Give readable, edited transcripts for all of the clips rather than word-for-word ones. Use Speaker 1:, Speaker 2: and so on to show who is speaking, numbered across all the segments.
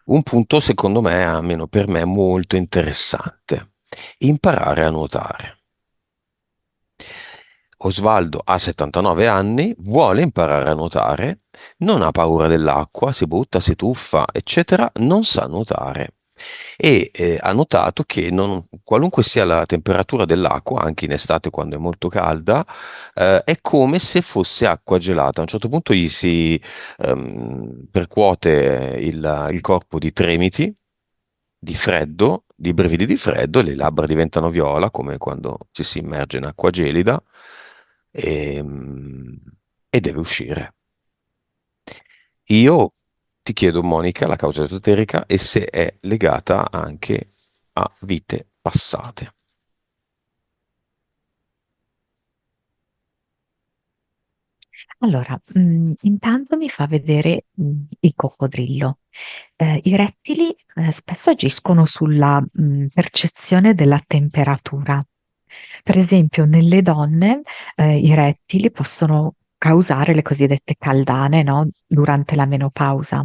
Speaker 1: Un punto, secondo me, almeno per me, molto interessante. Imparare a nuotare. Osvaldo ha 79 anni, vuole imparare a nuotare, non ha paura dell'acqua, si butta, si tuffa, eccetera, non sa nuotare. E ha notato che qualunque sia la temperatura dell'acqua, anche in estate quando è molto calda, è come se fosse acqua gelata. A un certo punto gli si percuote il corpo di tremiti, di freddo, di brividi di freddo, le labbra diventano viola, come quando ci si immerge in acqua gelida, e, e deve uscire. Io ti chiedo, Monica, la causa esoterica e se è legata anche a vite passate.
Speaker 2: Allora, intanto mi fa vedere il coccodrillo. I rettili spesso agiscono sulla percezione della temperatura. Per esempio, nelle donne i rettili possono causare le cosiddette caldane, no? Durante la menopausa.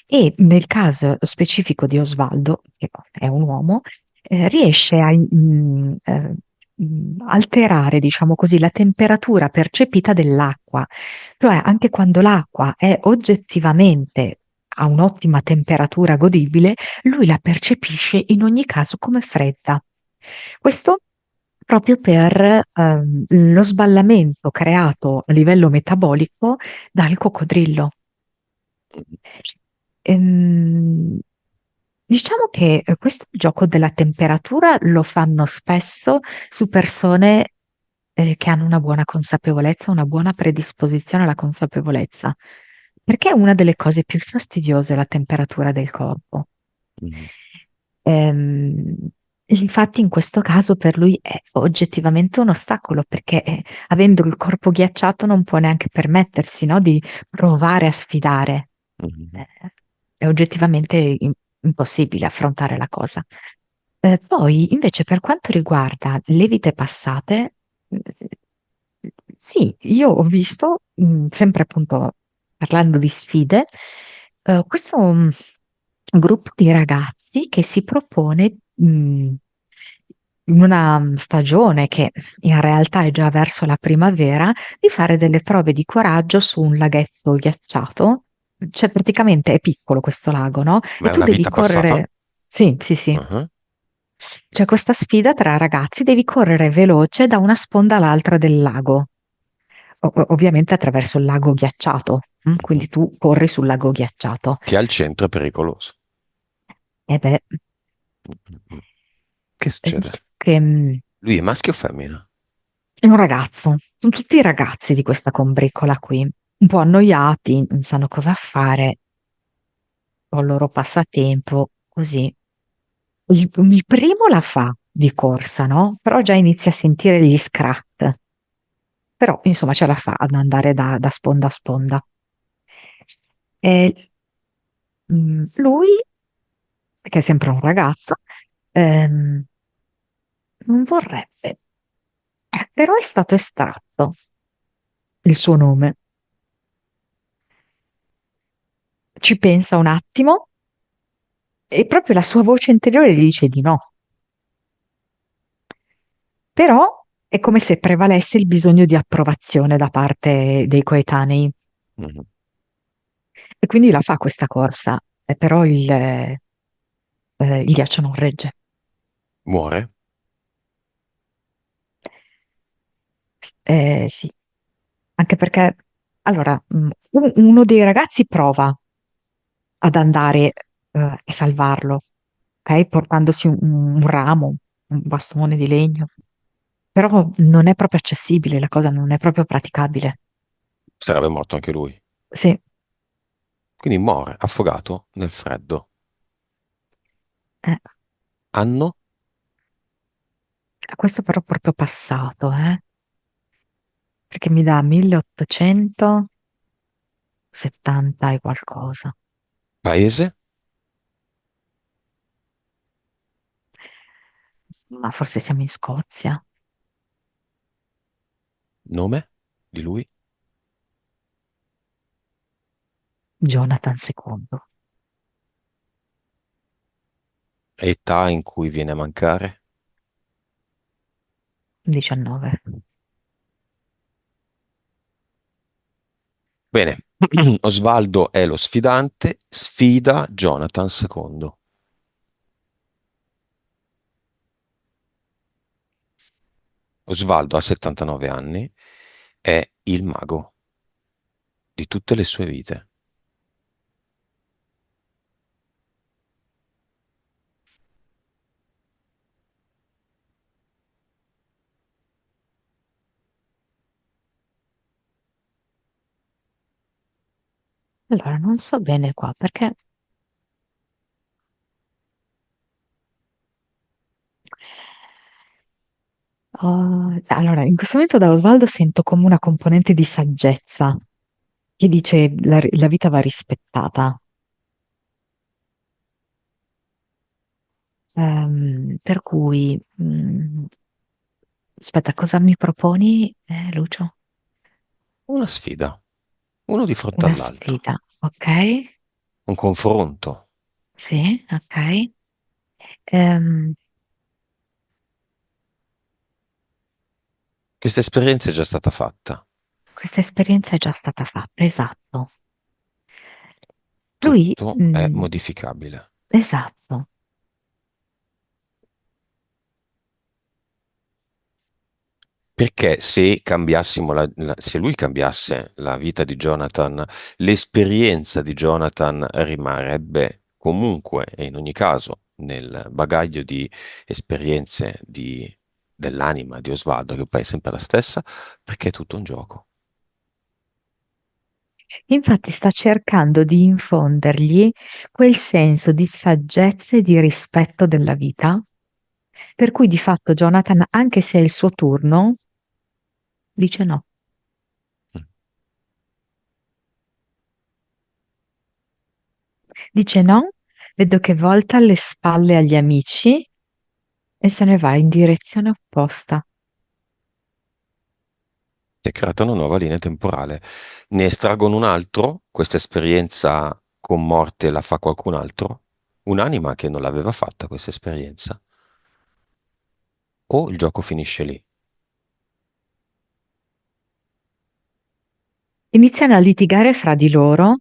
Speaker 2: E nel caso specifico di Osvaldo, che è un uomo, riesce a alterare, diciamo così, la temperatura percepita dell'acqua. Cioè, anche quando l'acqua è oggettivamente a un'ottima temperatura godibile, lui la percepisce in ogni caso come fredda. Questo proprio per lo sballamento creato a livello metabolico dal coccodrillo. Ehm, diciamo che questo gioco della temperatura lo fanno spesso su persone che hanno una buona consapevolezza, una buona predisposizione alla consapevolezza, perché è una delle cose più fastidiose la temperatura del corpo.
Speaker 1: Mhm.
Speaker 2: Ehm, infatti in questo caso per lui è oggettivamente un ostacolo perché avendo il corpo ghiacciato non può neanche permettersi, no, di provare a sfidare.
Speaker 1: Mhm.
Speaker 2: Eh, è oggettivamente impossibile affrontare la cosa. Poi invece per quanto riguarda le vite passate, sì, io ho visto, sempre appunto parlando di sfide, questo gruppo di ragazzi che si propone, in una stagione che in realtà è già verso la primavera, di fare delle prove di coraggio su un laghetto ghiacciato. Cioè, praticamente è piccolo questo lago, no?
Speaker 1: Ma
Speaker 2: E
Speaker 1: è
Speaker 2: tu
Speaker 1: una
Speaker 2: devi
Speaker 1: vita passata?
Speaker 2: correre. Sì, sì, sì.
Speaker 1: Mhm.
Speaker 2: C'è questa sfida tra ragazzi, devi correre veloce da una sponda all'altra del lago, ovviamente attraverso il lago ghiacciato,
Speaker 1: Mhm.
Speaker 2: quindi tu corri sul lago ghiacciato.
Speaker 1: Che al centro è pericoloso.
Speaker 2: E beh,
Speaker 1: Mhm. Che succede?
Speaker 2: diciamo che
Speaker 1: Lui è maschio o femmina?
Speaker 2: è un ragazzo, sono tutti ragazzi di questa combriccola qui, un po' annoiati, non sanno cosa fare, o il loro passatempo, così. Il primo la fa di corsa, no? Però già inizia a sentire gli scrat. Però insomma ce la fa ad andare da sponda a sponda. E, lui, che è sempre un ragazzo, ehm, non vorrebbe, però è stato estratto il suo nome. Ci pensa un attimo e proprio la sua voce interiore gli dice di no. Però è come se prevalesse il bisogno di approvazione da parte dei coetanei.
Speaker 1: Mhm.
Speaker 2: E quindi la fa questa corsa, però il ghiaccio non regge.
Speaker 1: Muore?
Speaker 2: Sì, anche perché, allora, uno dei ragazzi prova ad andare e salvarlo, ok? Portandosi un ramo, un bastone di legno, però non è proprio accessibile, la cosa non è proprio praticabile.
Speaker 1: Sarebbe morto anche lui.
Speaker 2: Sì,
Speaker 1: Quindi muore affogato nel freddo.
Speaker 2: eh,
Speaker 1: Anno?
Speaker 2: questo però è proprio passato, perché mi dà 1870 e qualcosa,
Speaker 1: Paese?
Speaker 2: ma forse siamo in Scozia.
Speaker 1: Nome di lui?
Speaker 2: Jonathan II.
Speaker 1: Età in cui viene a mancare?
Speaker 2: 19.
Speaker 1: Bene, Osvaldo è lo sfidante, sfida Jonathan secondo. Osvaldo ha 79 anni, è il mago di tutte le sue vite.
Speaker 2: Allora, non so bene qua perché allora, in questo momento da Osvaldo sento come una componente di saggezza che dice la vita va rispettata. Per cui, aspetta, cosa mi proponi, Lucio?
Speaker 1: Una sfida, uno di fronte
Speaker 2: Una
Speaker 1: all'altro,
Speaker 2: sfida, ok?
Speaker 1: un confronto.
Speaker 2: Sì, ok. Ehm,
Speaker 1: Questa esperienza è già stata fatta,
Speaker 2: questa esperienza è già stata fatta, esatto. Lui,
Speaker 1: tutto è modificabile.
Speaker 2: esatto.
Speaker 1: Perché se cambiassimo se lui cambiasse la vita di Jonathan, l'esperienza di Jonathan rimarrebbe comunque e in ogni caso nel bagaglio di esperienze dell'anima di Osvaldo, che poi è sempre la stessa, perché è tutto un gioco.
Speaker 2: Infatti sta cercando di infondergli quel senso di saggezza e di rispetto della vita, per cui di fatto Jonathan, anche se è il suo turno, dice no.
Speaker 1: Mm.
Speaker 2: Dice no, vedo che volta le spalle agli amici e se ne va in direzione opposta.
Speaker 1: Si è creata una nuova linea temporale. Ne estraggono un altro, questa esperienza con morte la fa qualcun altro, un'anima che non l'aveva fatta questa esperienza. O il gioco finisce lì.
Speaker 2: Iniziano a litigare fra di loro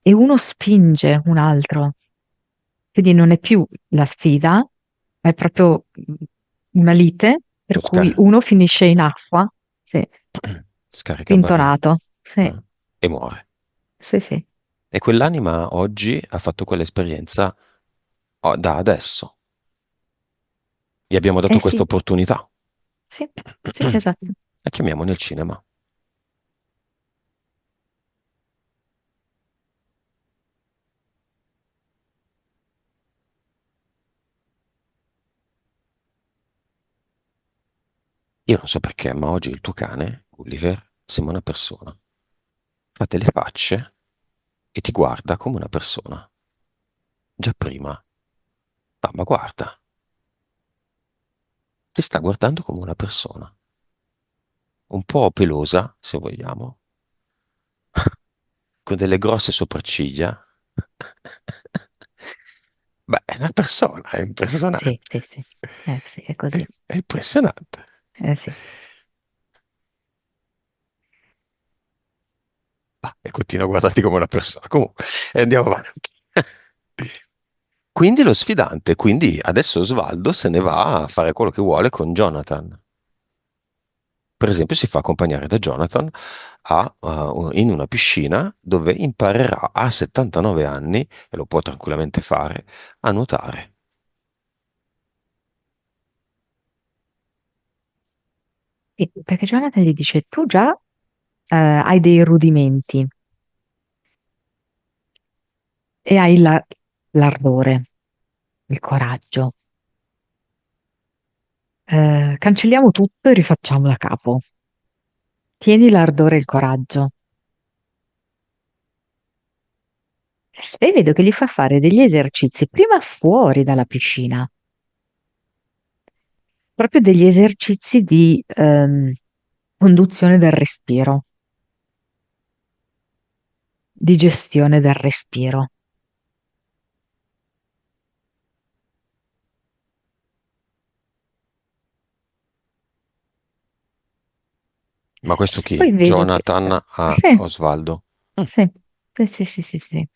Speaker 2: e uno spinge un altro. Quindi non è più la sfida, è proprio una lite, per
Speaker 1: Lo
Speaker 2: cui
Speaker 1: scar-
Speaker 2: uno finisce in acqua, sì,
Speaker 1: scarica barile.
Speaker 2: spintonato, sì,
Speaker 1: E muore.
Speaker 2: sì, sì.
Speaker 1: E quell'anima oggi ha fatto quell'esperienza da adesso. Gli abbiamo dato
Speaker 2: Eh
Speaker 1: questa
Speaker 2: sì,
Speaker 1: opportunità.
Speaker 2: sì, sì, esatto.
Speaker 1: La chiamiamo nel cinema. Io non so perché, ma oggi il tuo cane, Gulliver, sembra una persona. Fa delle facce e ti guarda come una persona. Già prima. No, ma guarda, ti sta guardando come una persona. Un po' pelosa, se vogliamo, con delle grosse sopracciglia. Beh, è una persona, è
Speaker 2: Sì,
Speaker 1: impressionante.
Speaker 2: sì, sì, sì, è così,
Speaker 1: È impressionante.
Speaker 2: sì.
Speaker 1: E continua a guardarti come una persona. Comunque, andiamo avanti. Quindi lo sfidante, quindi adesso Osvaldo se ne va a fare quello che vuole con Jonathan. Per esempio, si fa accompagnare da Jonathan in una piscina dove imparerà a 79 anni, e lo può tranquillamente fare, a nuotare.
Speaker 2: Sì, perché Jonathan gli dice, tu già hai dei rudimenti e hai l'ardore, il coraggio. Cancelliamo tutto e rifacciamo da capo. Tieni l'ardore e il coraggio. E vedo che gli fa fare degli esercizi prima fuori dalla piscina, proprio degli esercizi di conduzione del respiro, di gestione del respiro.
Speaker 1: Ma questo chi?
Speaker 2: Poi vedo che...
Speaker 1: Jonathan a
Speaker 2: Sì,
Speaker 1: Osvaldo. Mm.
Speaker 2: sì, sì, sì, sì, sì, sì.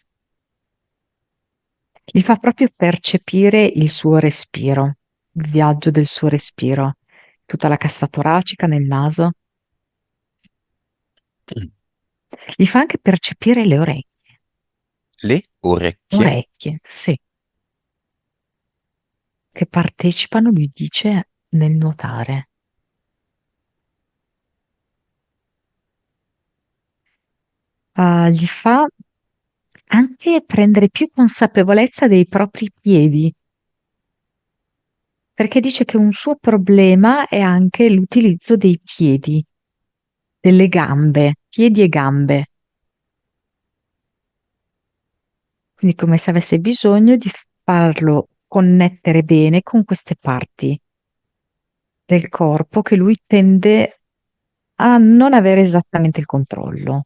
Speaker 2: Gli fa proprio percepire il suo respiro, il viaggio del suo respiro, tutta la cassa toracica nel naso. Gli fa anche percepire le orecchie.
Speaker 1: Le orecchie.
Speaker 2: Orecchie, sì, che partecipano, lui dice, nel nuotare. Gli fa anche prendere più consapevolezza dei propri piedi, perché dice che un suo problema è anche l'utilizzo dei piedi, delle gambe, piedi e gambe. Quindi come se avesse bisogno di farlo connettere bene con queste parti del corpo che lui tende a non avere esattamente il controllo.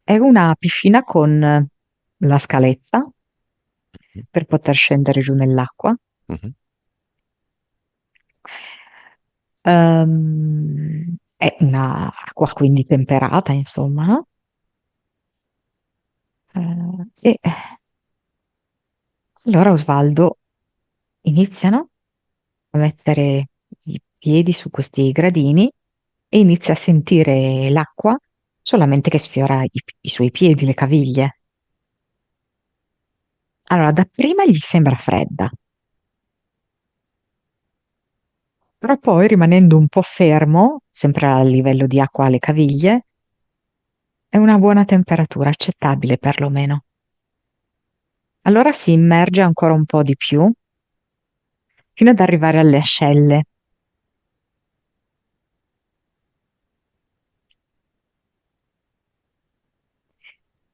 Speaker 2: È una piscina con la scaletta per poter scendere giù nell'acqua.
Speaker 1: Mhm.
Speaker 2: È una acqua quindi temperata, insomma, no? E allora Osvaldo iniziano a mettere i piedi su questi gradini e inizia a sentire l'acqua solamente che sfiora i suoi piedi, le caviglie. Allora, dapprima gli sembra fredda, però poi rimanendo un po' fermo, sempre a livello di acqua alle caviglie, è una buona temperatura, accettabile perlomeno. Allora si immerge ancora un po' di più fino ad arrivare alle ascelle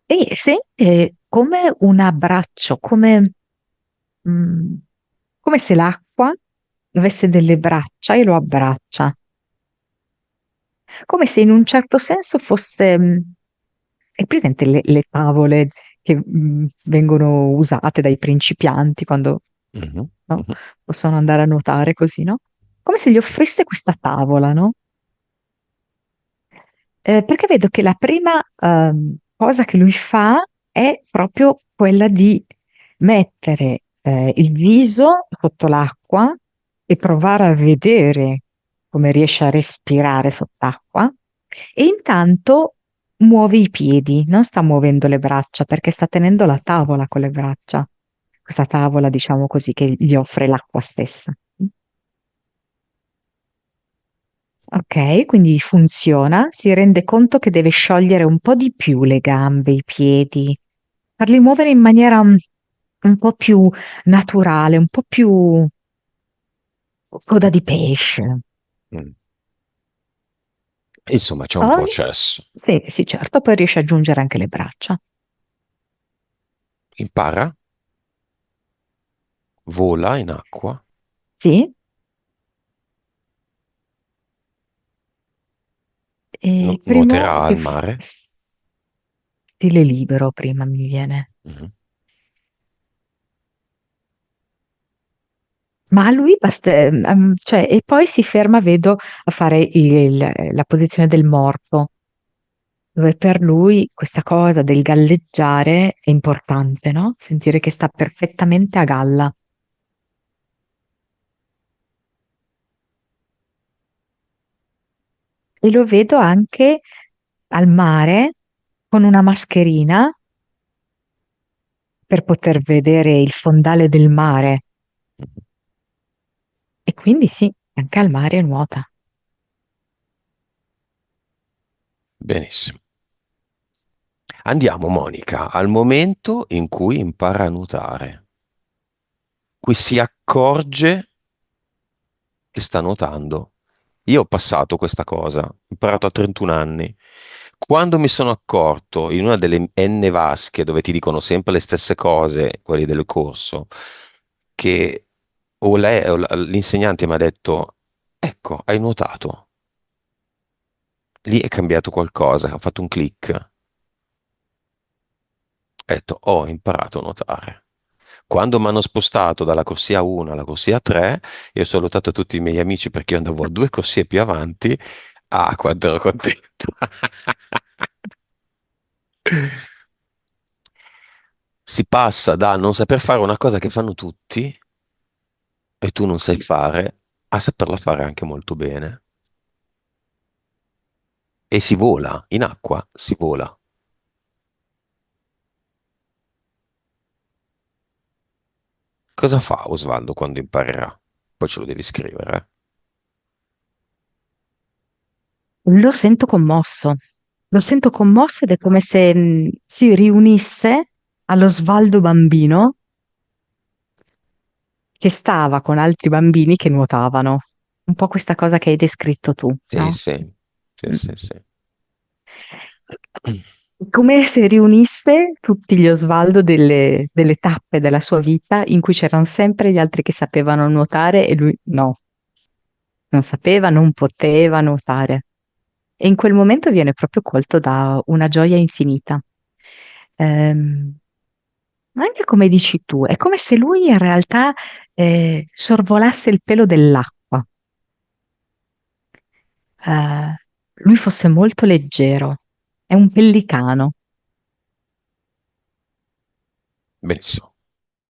Speaker 2: e sente come un abbraccio, mm, come se l'acqua avesse delle braccia e lo abbraccia, come se in un certo senso fosse, è presente le tavole che vengono usate dai principianti quando
Speaker 1: Mhm.
Speaker 2: no?
Speaker 1: Mhm.
Speaker 2: Possono andare a nuotare così, no? Come se gli offrisse questa tavola, no? Perché vedo che la prima cosa che lui fa è proprio quella di mettere il viso sotto l'acqua e provare a vedere come riesce a respirare sott'acqua e intanto muove i piedi, non sta muovendo le braccia perché sta tenendo la tavola con le braccia, questa tavola, diciamo così, che gli offre l'acqua stessa. Ok, quindi funziona, si rende conto che deve sciogliere un po' di più le gambe, i piedi, farli muovere in maniera un po' più naturale, un po' più coda di pesce.
Speaker 1: Mm. Insomma, c'è un
Speaker 2: Poi,
Speaker 1: processo.
Speaker 2: sì, sì, certo, poi riesce ad aggiungere anche le braccia.
Speaker 1: Impara, vola in acqua,
Speaker 2: Sì, e primo
Speaker 1: nuoterà
Speaker 2: che
Speaker 1: al mare.
Speaker 2: stile libero, prima mi viene.
Speaker 1: Mhm.
Speaker 2: Ma a lui basta, cioè, e poi si ferma, vedo, a fare la posizione del morto, dove per lui questa cosa del galleggiare è importante, no? Sentire che sta perfettamente a galla. E lo vedo anche al mare con una mascherina per poter vedere il fondale del mare.
Speaker 1: Mhm.
Speaker 2: E quindi sì, anche al mare nuota.
Speaker 1: Benissimo. Andiamo, Monica, al momento in cui impara a nuotare. Qui si accorge che sta nuotando. Io ho passato questa cosa, ho imparato a 31 anni. Quando mi sono accorto in una delle N vasche dove ti dicono sempre le stesse cose, quelli del corso, che l'insegnante mi ha detto, ecco, hai nuotato. Lì è cambiato qualcosa, ho fatto un click. Ho detto, ho imparato a nuotare. Quando mi hanno spostato dalla corsia 1 alla corsia 3, io ho salutato tutti i miei amici perché io andavo a due corsie più avanti. Ah, quanto ero contento! Si passa da non saper fare una cosa che fanno tutti e tu non sai fare a saperla fare anche molto bene. E si vola, in acqua si vola. Cosa fa Osvaldo quando imparerà? Poi ce lo devi scrivere.
Speaker 2: Lo sento commosso ed è come se si riunisse allo Svaldo bambino che stava con altri bambini che nuotavano. Un po' questa cosa che hai descritto tu,
Speaker 1: Sì,
Speaker 2: no?
Speaker 1: sì, sì,
Speaker 2: Mm.
Speaker 1: sì, sì.
Speaker 2: Come se riunisse tutti gli Osvaldo delle tappe della sua vita in cui c'erano sempre gli altri che sapevano nuotare e lui no, non sapeva, non poteva nuotare. E in quel momento viene proprio colto da una gioia infinita. Ehm, ma anche come dici tu, è come se lui in realtà sorvolasse il pelo dell'acqua. Eh, lui fosse molto leggero, è un pellicano.
Speaker 1: Benissimo.